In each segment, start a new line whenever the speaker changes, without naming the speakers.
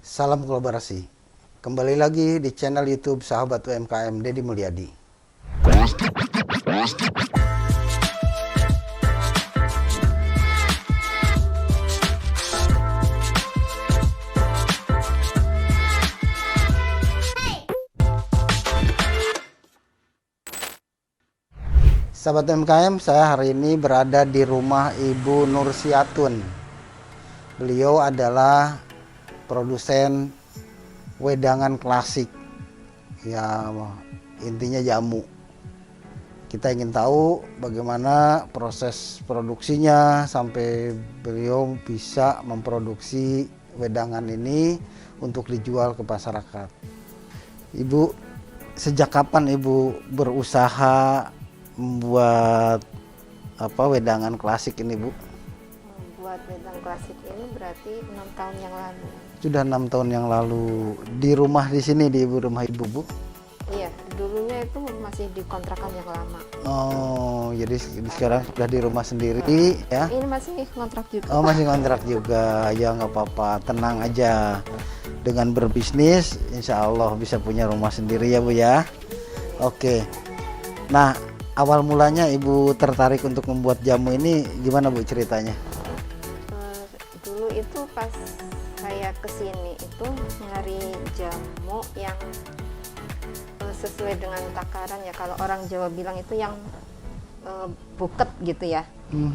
Salam kolaborasi. Kembali lagi di channel YouTube Sahabat UMKM Deddy Mulyadi. Sahabat UMKM, saya hari ini berada di rumah Ibu Nursiatun. Beliau adalah produsen wedangan klasik, ya intinya jamu. Kita ingin tahu bagaimana proses produksinya sampai beliau bisa memproduksi wedangan ini untuk dijual ke masyarakat. Ibu, sejak kapan Ibu berusaha membuat wedangan klasik ini, Bu?
Buat wedang klasik ini berarti 6 tahun yang lalu.
Sudah 6 tahun yang lalu. Di rumah di sini, di rumah Ibu, Bu?
Iya, dulunya itu masih di kontrakan yang lama.
Oh, jadi sekarang sudah di rumah sendiri, ya?
Ini masih kontrak juga.
Oh, masih kontrak juga. Ya nggak apa-apa, tenang aja. Dengan berbisnis, insya Allah bisa punya rumah sendiri ya, Bu ya. Oke. Nah, awal mulanya Ibu tertarik untuk membuat jamu ini gimana, Bu, ceritanya?
Dulu itu pas saya kesini itu nyari jamu yang sesuai dengan takaran ya. Kalau orang Jawa bilang itu yang buket gitu ya.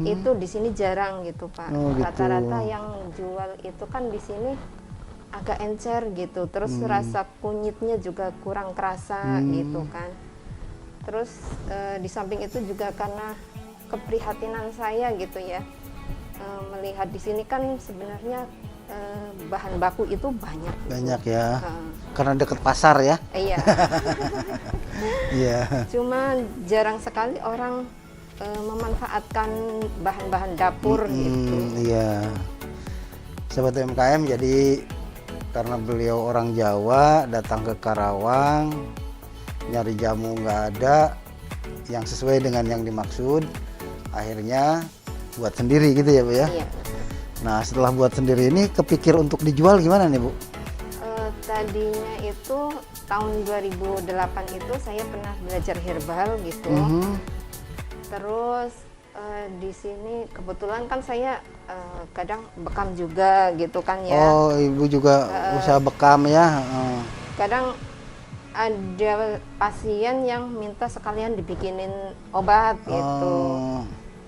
Itu di sini jarang gitu, Pak.
Oh, gitu.
Rata-rata yang jual itu kan di sini agak encer gitu. Terus rasa kunyitnya juga kurang kerasa gitu kan. Terus di samping itu juga karena keprihatinan saya gitu ya, melihat di sini kan sebenarnya bahan baku itu banyak.
Banyak ya, karena dekat pasar ya.
Iya.
Iya.
Cuma jarang sekali orang memanfaatkan bahan-bahan dapur gitu.
Iya. Sahabat UMKM, jadi karena beliau orang Jawa datang ke Karawang, nyari jamu nggak ada yang sesuai dengan yang dimaksud, akhirnya buat sendiri gitu ya, Bu ya.
Iya.
Nah, setelah buat sendiri ini kepikir untuk dijual gimana nih, Bu?
Tadinya itu tahun 2008 itu saya pernah belajar herbal gitu. Terus di sini kebetulan kan saya kadang bekam juga gitu kan ya.
Oh, Ibu juga usaha bekam ya.
Kadang ada pasien yang minta sekalian dibikinin obat gitu.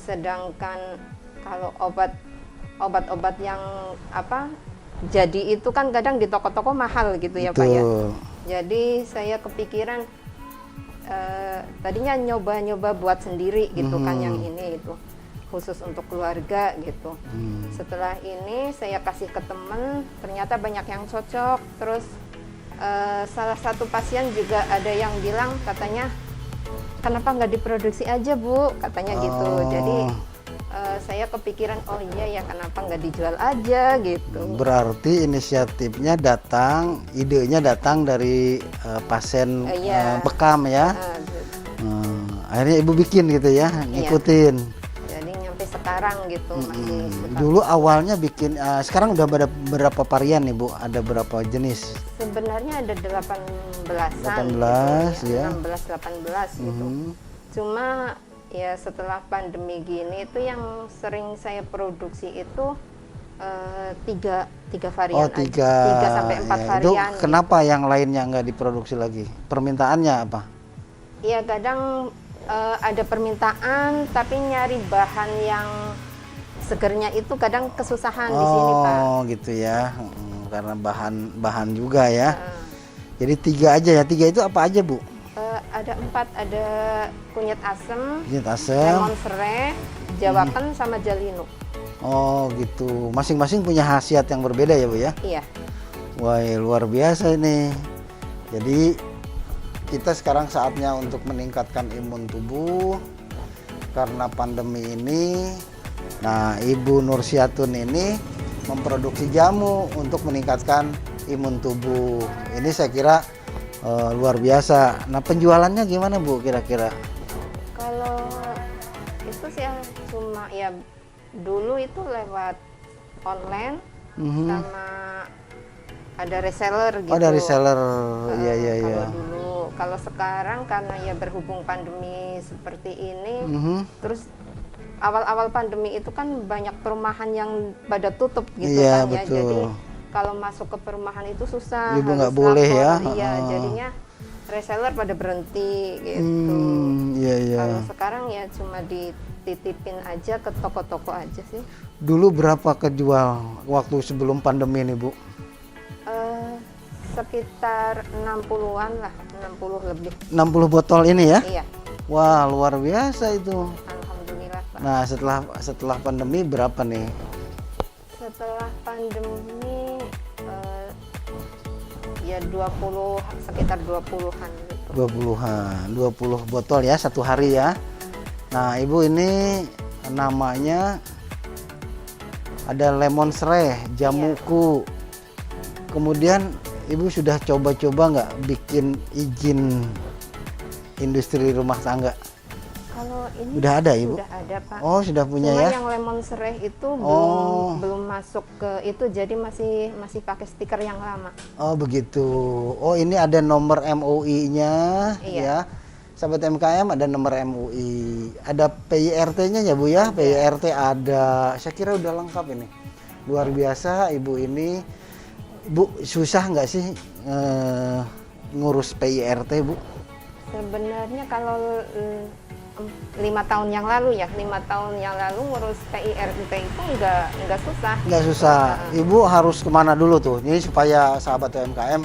Sedangkan kalau obat-obat yang jadi itu kan kadang di toko-toko mahal gitu ya, Pak ya. Jadi saya kepikiran tadinya nyoba-nyoba buat sendiri gitu kan yang ini itu khusus untuk keluarga gitu. Setelah ini saya kasih ke temen, ternyata banyak yang cocok. Terus salah satu pasien juga ada yang bilang katanya, kenapa nggak diproduksi aja, Bu, katanya gitu. Jadi saya kepikiran, oh iya ya, kenapa nggak dijual aja gitu.
Berarti inisiatifnya idenya datang dari pasien bekam ya. Akhirnya Ibu bikin gitu ya, ngikutin.
Jadi nyampe sekarang gitu masih suka.
Dulu awalnya bikin, sekarang udah berapa varian nih, Bu? Ada berapa jenis?
Sebenarnya ada 18-an
18
gitu,
ya.
16-18 gitu. Cuma ya setelah pandemi gini itu yang sering saya produksi itu tiga varian.
Oh, tiga
sampai 4
ya.
varian.
Itu kenapa yang lainnya nggak diproduksi lagi? Permintaannya apa?
Iya, kadang ada permintaan tapi nyari bahan yang segernya itu kadang kesusahan di sini, Pak.
Oh, gitu ya. Karena bahan juga ya. Jadi 3 aja ya. 3 itu apa aja, Bu?
Ada 4, ada kunyit asem,
Asem,
lemon serai, jawaken sama jalino.
Oh, gitu. Masing-masing punya khasiat yang berbeda ya, Bu ya?
Iya.
Wah, luar biasa ini. Jadi kita sekarang saatnya untuk meningkatkan imun tubuh karena pandemi ini. Nah, Ibu Nursiatun ini memproduksi jamu untuk meningkatkan imun tubuh. Ini saya kira luar biasa. Nah, penjualannya gimana, Bu, kira-kira?
Kalau itu sih cuma ya dulu itu lewat online sama ada reseller gitu.
Oh, dari seller. Iya, iya, iya.
Kalau dulu, kalau sekarang karena ya berhubung pandemi seperti ini, terus awal-awal pandemi itu kan banyak perumahan yang pada tutup gitu
Iya,
kan ya.
betul.
Jadi kalau masuk ke perumahan itu susah.
Ibu
harus
nggak boleh
lapor.
ya?
Iya,
Oh.
jadinya reseller pada berhenti gitu.
Iya, iya.
Kalau sekarang ya cuma dititipin aja ke toko-toko aja sih.
Dulu berapa kejual waktu sebelum pandemi ini, Bu?
Sekitar 60-an lah, 60 lebih.
60 botol ini ya?
Iya,
Wah, luar biasa itu.
alhamdulillah Pak.
Nah, setelah pandemi berapa nih?
Setelah pandemi ya 20, sekitar 20-an gitu.
20-an, 20 botol ya satu hari ya. Nah, Ibu ini namanya ada lemon serai, jamuku. Kemudian Ibu sudah coba-coba nggak bikin izin industri rumah tangga?
Kalau ini
Udah ada, Ibu?
Sudah ada Pak.
Oh, sudah punya
Cuma
ya?
yang lemon serai itu
Oh.
belum masuk ke itu, jadi masih pakai stiker yang lama.
Oh, begitu. Oh, ini ada nomor MUI-nya
Iya.
ya. Sahabat MKM ada nomor MUI. Ada PIRT-nya ya, Bu ya? PIRT ada. Saya kira udah lengkap ini. Luar biasa Ibu ini. Bu, susah nggak sih ngurus PIRT, Bu?
Sebenarnya kalau 5 tahun yang lalu ya, 5 tahun yang lalu ngurus PIRT itu nggak susah.
Nggak susah. Ibu harus kemana dulu tuh? Ini supaya sahabat UMKM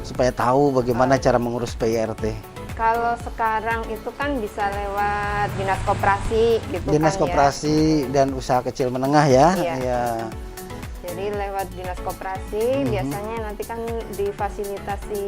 supaya tahu bagaimana cara mengurus PIRT.
Kalau sekarang itu kan bisa lewat dinas koperasi gitu
Dinas
kan
Koperasi dan Usaha Kecil Menengah ya.
Iya.
Iya.
Jadi lewat dinas koperasi biasanya nanti kan difasilitasi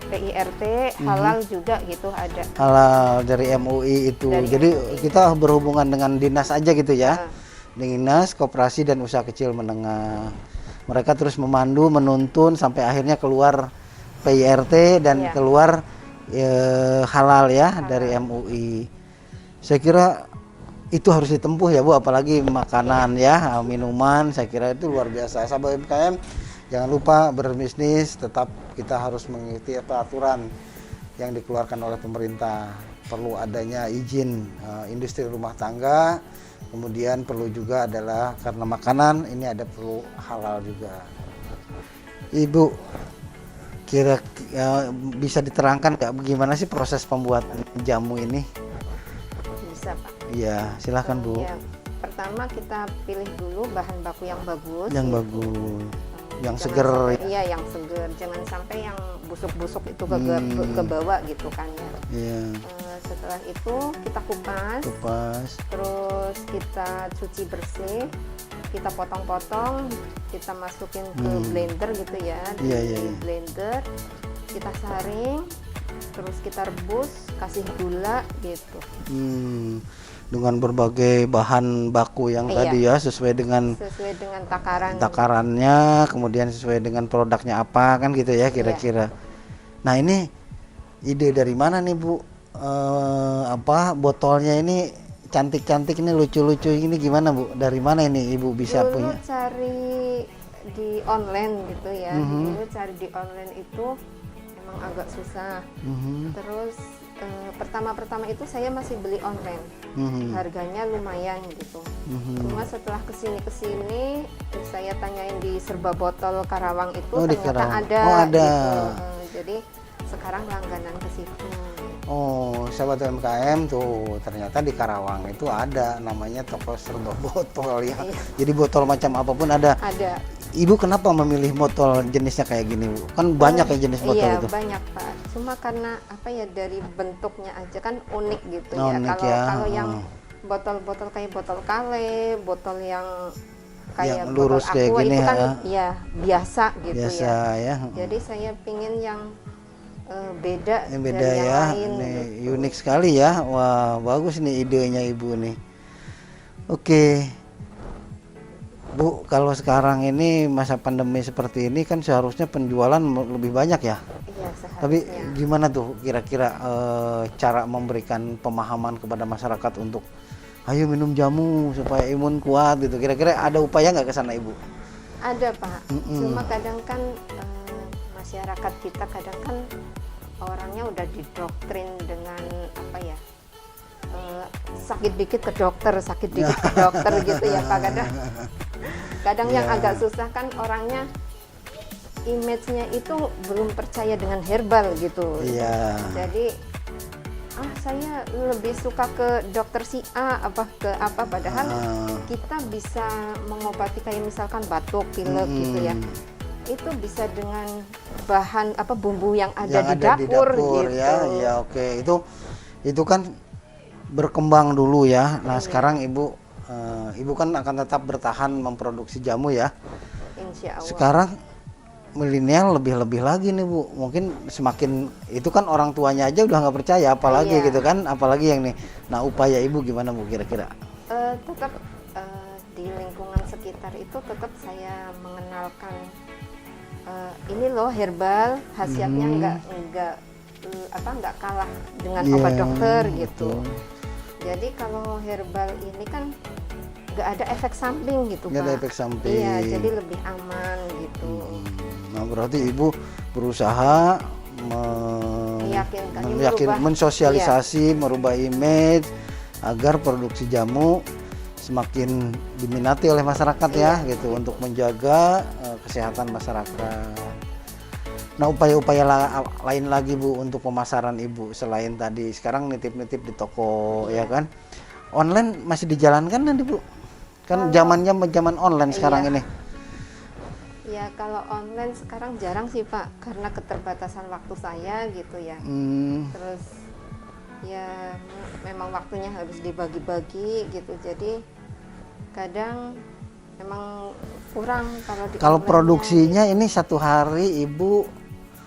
PIRT halal juga gitu ada.
Halal dari MUI itu.
Dari
Jadi
MUI.
kita berhubungan dengan dinas aja gitu ya.
Ah.
Dinas Koperasi dan Usaha Kecil Menengah. Mereka terus memandu, menuntun sampai akhirnya keluar PIRT dan
Iya.
keluar halal ya dari MUI. Saya kira itu harus ditempuh ya, Bu, apalagi makanan ya, minuman. Saya kira itu luar biasa. Sahabat UMKM, jangan lupa berbisnis tetap kita harus mengikuti peraturan yang dikeluarkan oleh pemerintah. Perlu adanya izin industri rumah tangga. Kemudian perlu juga adalah karena makanan ini ada perlu halal juga. Ibu, kira bisa diterangkan nggak bagaimana sih proses pembuatan jamu ini?
Bisa Pak.
Iya, silahkan Bu.
Ya, pertama kita pilih dulu bahan baku yang bagus.
Yang
gitu.
bagus, yang
Jangan
seger.
sampai- Iya, yang seger. Jangan sampai yang busuk-busuk itu ke bawah gitu kan ya.
Iya,
Setelah itu kita kupas,
kupas.
terus kita cuci bersih, kita potong-potong, kita masukin ke blender gitu ya. Di
Iya, iya, iya.
blender, kita saring, terus kita rebus, kasih gula gitu.
Dengan berbagai bahan baku yang
Iya.
tadi ya, sesuai dengan
Sesuai dengan takaran.
takarannya, kemudian sesuai dengan produknya apa kan gitu ya kira-kira. Nah, ini ide dari mana nih, Bu? Botolnya ini cantik-cantik ini, lucu-lucu ini gimana, Bu? Dari mana ini Ibu bisa
Dulu
punya?
cari di online gitu ya. Dulu cari di online itu emang agak susah. Terus pertama-pertama itu saya masih beli online. Harganya lumayan gitu. Cuma setelah kesini saya tanyain di Serba Botol Karawang itu
Oh, di
ternyata
Karawang.
ada.
Oh, ada.
Gitu. Jadi sekarang langganan ke situ.
Oh, sahabat UMKM tuh ternyata di Karawang itu ada namanya toko serba botol ya.
Iya.
Jadi botol macam apapun ada.
Ada.
Ibu kenapa memilih botol jenisnya kayak gini, Bu? Kan banyak ya jenis botol
Iya,
itu.
banyak Pak. Cuma karena apa ya, dari bentuknya aja kan unik gitu
Oh,
ya.
unik
Kalau
ya.
kalau yang botol-botol kayak botol Kale, botol yang kayak
Yang lurus
botol
kayak
Aqua
gini,
itu kan
ya.
ya biasa gitu
Biasa ya.
Jadi saya pingin yang beda
Yang beda
dari yang
ya.
lain.
Ini
gitu.
unik sekali ya. Wah, bagus nih idenya Ibu nih. Oke. Bu, kalau sekarang ini masa pandemi seperti ini kan seharusnya penjualan lebih banyak ya.
Iya, seharusnya.
Tapi gimana tuh kira-kira cara memberikan pemahaman kepada masyarakat untuk ayo minum jamu supaya imun kuat gitu. Kira-kira ada upaya nggak ke sana, Ibu?
Ada Pak. Cuma kadang kan masyarakat kita kadang kan orangnya udah didoktrin dengan apa ya, sakit dikit ke dokter, sakit dikit ke dokter gitu ya Pak. Kadang yang agak susah kan orangnya image-nya itu belum percaya dengan herbal gitu. Jadi saya lebih suka ke dokter si A ke apa, padahal kita bisa mengobati kayak misalkan batuk, pilek gitu ya. Itu bisa dengan bahan bumbu yang ada di dapur gitu.
Ya, oke. Itu kan berkembang dulu ya. Nah, sekarang Ibu kan akan tetap bertahan memproduksi jamu ya.
Insya Allah.
Sekarang milenial lebih lagi nih Bu, mungkin semakin itu kan orang tuanya aja udah nggak percaya, apalagi gitu kan, apalagi yang nih. Nah, upaya Ibu gimana Bu kira-kira?
Tetap di lingkungan sekitar itu tetap saya mengenalkan ini loh herbal, khasiatnya nggak kalah dengan obat dokter gitu. Jadi kalau herbal ini kan nggak ada efek samping gitu Pak.
Nggak ada efek samping.
Iya, jadi lebih aman gitu.
Nah, berarti Ibu berusaha mensosialisasi, merubah image agar produksi jamu semakin diminati oleh masyarakat ya gitu, untuk menjaga kesehatan masyarakat. Nah, upaya-upaya lain lagi Bu untuk pemasaran Ibu selain tadi sekarang nitip-nitip di toko ya kan? Online masih dijalankan nanti Bu? Kan zaman online sekarang ini.
Ya, kalau online sekarang jarang sih Pak, karena keterbatasan waktu saya gitu ya. Terus ya memang waktunya harus dibagi-bagi gitu, jadi kadang memang kurang kalau
produksinya ini satu hari Ibu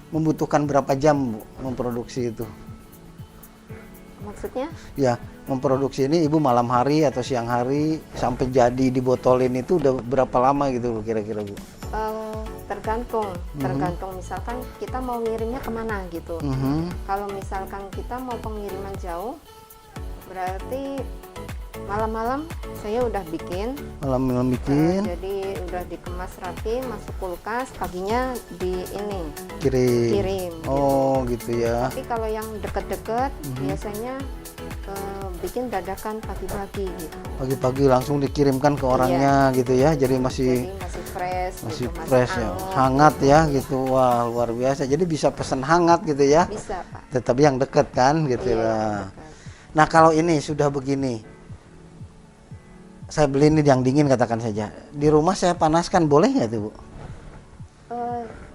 membutuhkan berapa jam Bu memproduksi itu?
Maksudnya?
Ya, memproduksi ini Ibu malam hari atau siang hari sampai jadi dibotolin itu udah berapa lama gitu kira-kira Bu?
Tergantung misalkan kita mau ngirimnya kemana gitu. Kalau misalkan kita mau pengiriman jauh, berarti malam-malam saya udah bikin. Jadi udah dikemas rapi, masuk kulkas, paginya kirim.
Oh gitu ya.
Tapi kalau yang deket-deket biasanya bikin dadakan pagi-pagi gitu.
Pagi-pagi langsung dikirimkan ke orangnya gitu ya. Jadi masih
fresh,
masih ya, hangat ya gitu. Wah, luar biasa. Jadi bisa pesan hangat gitu ya.
Bisa Pak.
Tetapi yang deket kan gitu lah. Nah, kalau ini sudah begini, saya beli ini yang dingin katakan saja. Di rumah saya panaskan boleh nggak tuh Bu?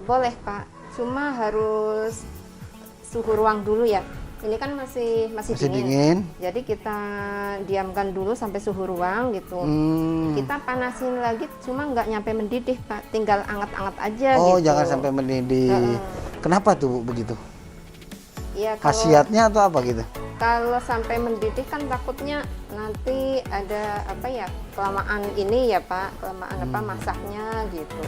Boleh Pak. Cuma harus suhu ruang dulu ya. Ini kan masih dingin. Jadi kita diamkan dulu sampai suhu ruang gitu. Kita panasin lagi, cuma nggak nyampe mendidih Pak. Tinggal anget-anget aja gitu.
Oh, jangan sampai mendidih. Kenapa tuh Bu begitu?
Ya,
khasiatnya atau apa gitu?
Kalau sampai mendidih kan takutnya nanti ada kelamaan ini ya Pak, kelamaan masaknya gitu.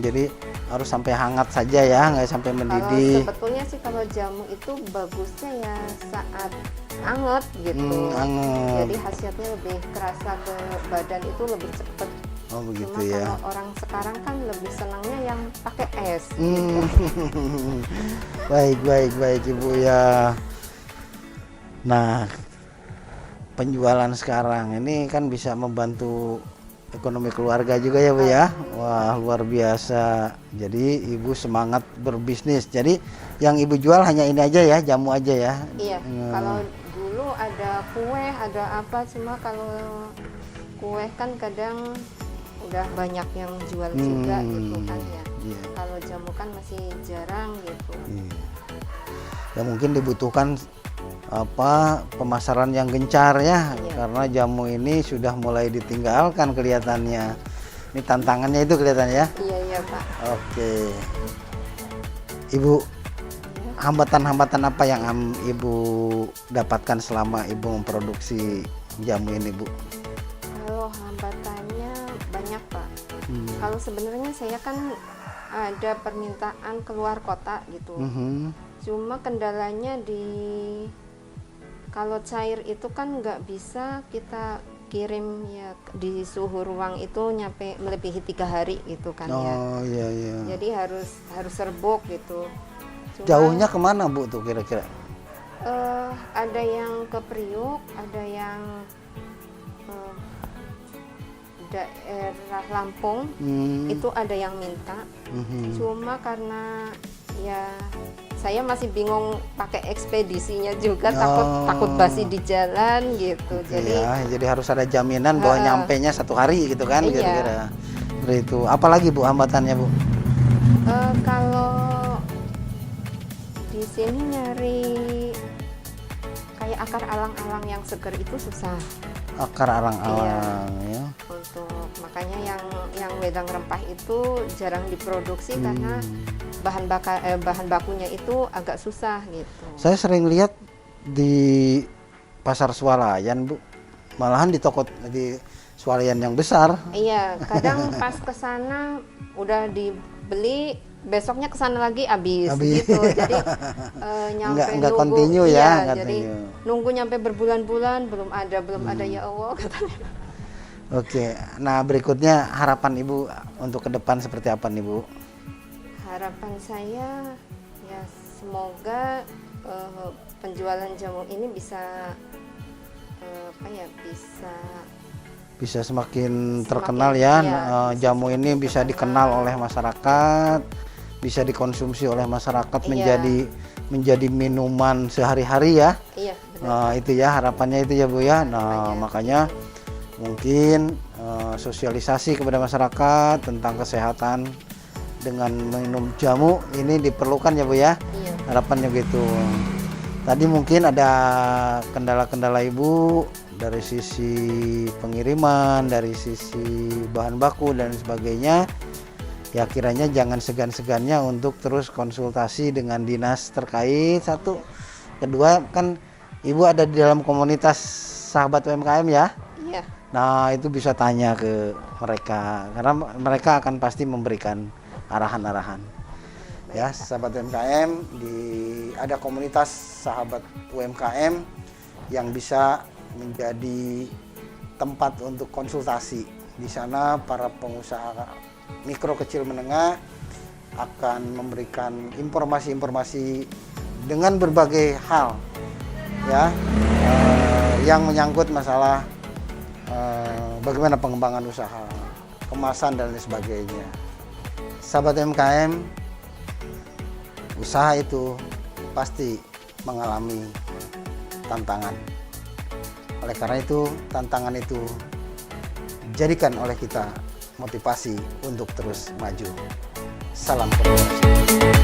Jadi harus sampai hangat saja ya, nggak sampai mendidih.
Kalau sebetulnya sih kalau jamu itu bagusnya ya saat anget gitu. Jadi khasiatnya lebih kerasa ke badan itu lebih cepat.
Oh begitu.
Cuma
ya.
Kalau orang sekarang kan lebih senangnya yang pakai es. Gitu.
Baik Ibu ya. Nah, penjualan sekarang ini kan bisa membantu ekonomi keluarga juga ya Bu ya. Wah, luar biasa. Jadi Ibu semangat berbisnis. Jadi yang Ibu jual hanya ini aja ya, jamu aja ya.
Iya. Kalau dulu ada kue, ada apa, cuma kalau kue kan kadang udah banyak yang jual juga gitu kan ya. Kalau jamu kan masih jarang gitu.
Ya mungkin dibutuhkan pemasaran yang gencar ya, karena jamu ini sudah mulai ditinggalkan kelihatannya. Ini tantangannya itu kelihatannya ya.
Iya Pak.
Oke, Ibu, hambatan-hambatan apa yang Ibu dapatkan selama Ibu memproduksi jamu ini Bu?
Kalau hambatannya banyak Pak. Kalau sebenarnya saya kan ada permintaan keluar kota gitu. Cuma kendalanya kalau cair itu kan nggak bisa kita kirim ya di suhu ruang itu nyampe melebihi 3 hari gitu kan ya.
Oh iya.
Jadi harus serbuk gitu. Cuma,
Jauhnya kemana Bu tuh kira-kira?
ada yang ke Priuk, ada yang daerah Lampung, itu ada yang minta. Cuma karena ya saya masih bingung pakai ekspedisinya juga, takut basi di jalan gitu.
Jadi harus ada jaminan bahwa nyampenya 1 hari gitu kan,
iya.
kira-kira. Seperti itu. Apalagi Bu hambatannya Bu?
Kalau di sini nyari kayak akar alang-alang yang segar itu susah.
Akar alang-alang ya.
Untuk makanya yang wedang rempah itu jarang diproduksi karena bahan bakunya itu agak susah gitu.
Saya sering lihat di pasar swalayan Bu, malahan di toko di swalayan yang besar.
Iya, kadang pas ke sana udah dibeli, besoknya ke sana lagi habis gitu. Jadi nyampe
Nggak
nunggu,
continue
iya,
ya,
jadi
katanya.
nunggu nyampe berbulan-bulan belum ada ya Allah katanya.
Oke, nah berikutnya harapan Ibu untuk ke depan seperti apa nih Bu?
Harapan saya ya semoga penjualan jamu ini bisa
Bisa semakin terkenal ya, jamu ini bisa dikenal oleh masyarakat, bisa dikonsumsi oleh masyarakat, menjadi minuman sehari-hari ya.
Iya,
Itu ya harapannya itu ya Bu ya. Nah makanya mungkin sosialisasi kepada masyarakat tentang kesehatan dengan minum jamu ini diperlukan ya Bu ya.
Iya.
Harapannya gitu. Tadi mungkin ada kendala-kendala Ibu dari sisi pengiriman, dari sisi bahan baku dan sebagainya. Ya kiranya jangan segan-segannya untuk terus konsultasi dengan dinas terkait. Satu, kedua kan Ibu ada di dalam komunitas sahabat UMKM ya.
Iya.
Nah itu bisa tanya ke mereka karena mereka akan pasti memberikan arahan-arahan. Ya sahabat UMKM, ada komunitas sahabat UMKM yang bisa menjadi tempat untuk konsultasi. Di sana para pengusaha mikro kecil menengah akan memberikan informasi-informasi dengan berbagai hal ya yang menyangkut masalah bagaimana pengembangan usaha, kemasan dan lain sebagainya. Sahabat UMKM, usaha itu pasti mengalami tantangan. Oleh karena itu, tantangan itu jadikan oleh kita motivasi untuk terus maju. Salam kolaborasi.